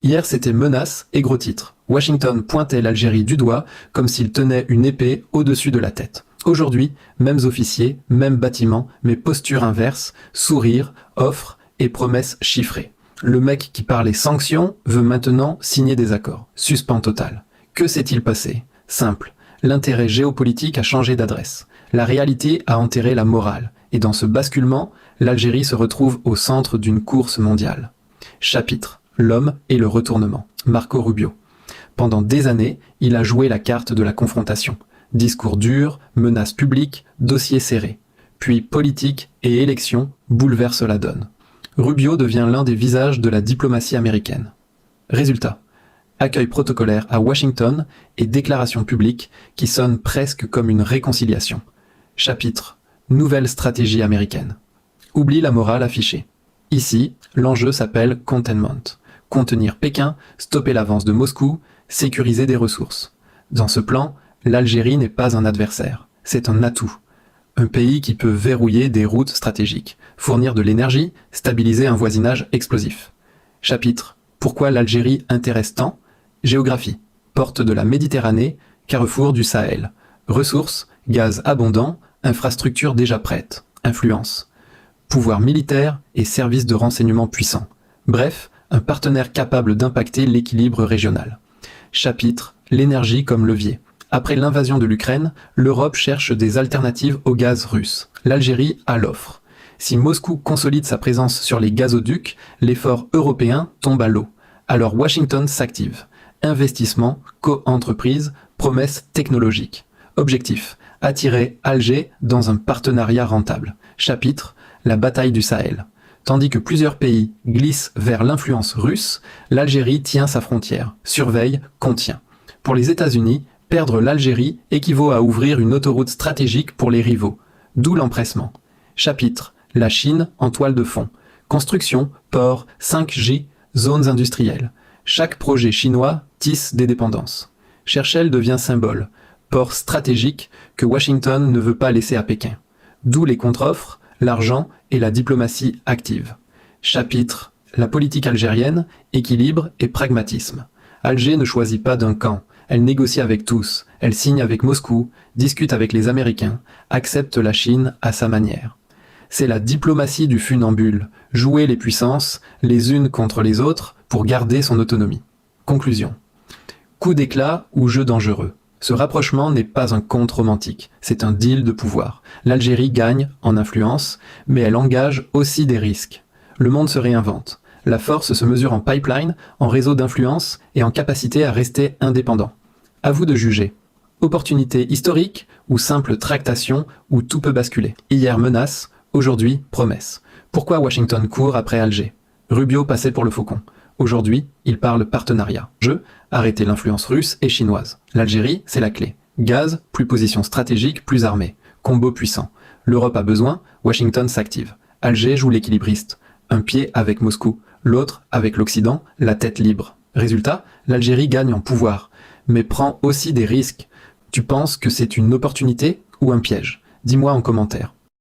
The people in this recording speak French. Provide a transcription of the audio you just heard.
Hier, c'était menace et gros titres. Washington pointait l'Algérie du doigt comme s'il tenait une épée au-dessus de la tête. Aujourd'hui, mêmes officiers, même bâtiment, mais posture inverse, sourire, offres et promesses chiffrées. Le mec qui parlait sanctions veut maintenant signer des accords. Suspens total. Que s'est-il passé? Simple. L'intérêt géopolitique a changé d'adresse. La réalité a enterré la morale. Et dans ce basculement, l'Algérie se retrouve au centre d'une course mondiale. Chapitre: L'homme et le retournement. Marco Rubio. Pendant des années, il a joué la carte de la confrontation. Discours durs, menaces publiques, dossiers serrés. Puis politique et élections bouleversent la donne. Rubio devient l'un des visages de la diplomatie américaine. Résultat: accueil protocolaire à Washington et déclaration publique qui sonne presque comme une réconciliation. Chapitre: Nouvelle stratégie américaine. Oublie la morale affichée. Ici, l'enjeu s'appelle containment. Contenir Pékin, stopper l'avance de Moscou, sécuriser des ressources. Dans ce plan, l'Algérie n'est pas un adversaire, c'est un atout. Un pays qui peut verrouiller des routes stratégiques, fournir de l'énergie, stabiliser un voisinage explosif. Chapitre: Pourquoi l'Algérie intéresse tant? Géographie: porte de la Méditerranée, carrefour du Sahel. Ressources: gaz abondant, infrastructures déjà prêtes. Influence: pouvoir militaire et services de renseignement puissants. Bref, un partenaire capable d'impacter l'équilibre régional. Chapitre: L'énergie comme levier. Après l'invasion de l'Ukraine, l'Europe cherche des alternatives au gaz russe. L'Algérie a l'offre. Si Moscou consolide sa présence sur les gazoducs, l'effort européen tombe à l'eau. Alors Washington s'active. Investissement, co-entreprise, promesses technologiques. Objectif: attirer Alger dans un partenariat rentable. Chapitre: La bataille du Sahel. Tandis que plusieurs pays glissent vers l'influence russe, l'Algérie tient sa frontière, surveille, contient. Pour les États-Unis, perdre l'Algérie équivaut à ouvrir une autoroute stratégique pour les rivaux, d'où l'empressement. Chapitre: La Chine en toile de fond. Construction, port, 5G, zones industrielles. Chaque projet chinois tisse des dépendances. Cherchell devient symbole, port stratégique que Washington ne veut pas laisser à Pékin. D'où les contre-offres, l'argent et la diplomatie active. Chapitre: La politique algérienne, équilibre et pragmatisme. Alger ne choisit pas d'un camp, elle négocie avec tous, elle signe avec Moscou, discute avec les Américains, accepte la Chine à sa manière. C'est la diplomatie du funambule, jouer les puissances, les unes contre les autres, pour garder son autonomie. Conclusion. Coup d'éclat ou jeu dangereux. Ce rapprochement n'est pas un conte romantique, c'est un deal de pouvoir. L'Algérie gagne en influence, mais elle engage aussi des risques. Le monde se réinvente. La force se mesure en pipeline, en réseau d'influence et en capacité à rester indépendant. À vous de juger. Opportunité historique ou simple tractation où tout peut basculer. Hier menace, aujourd'hui promesse. Pourquoi Washington court après Alger? Rubio passait pour le faucon. Aujourd'hui, il parle partenariat. Arrêter l'influence russe et chinoise. L'Algérie, c'est la clé. Gaz, plus position stratégique, plus armée. Combo puissant. L'Europe a besoin, Washington s'active. Alger joue l'équilibriste. Un pied avec Moscou, l'autre avec l'Occident, la tête libre. Résultat, l'Algérie gagne en pouvoir, mais prend aussi des risques. Tu penses que c'est une opportunité ou un piège? Dis-moi en commentaire.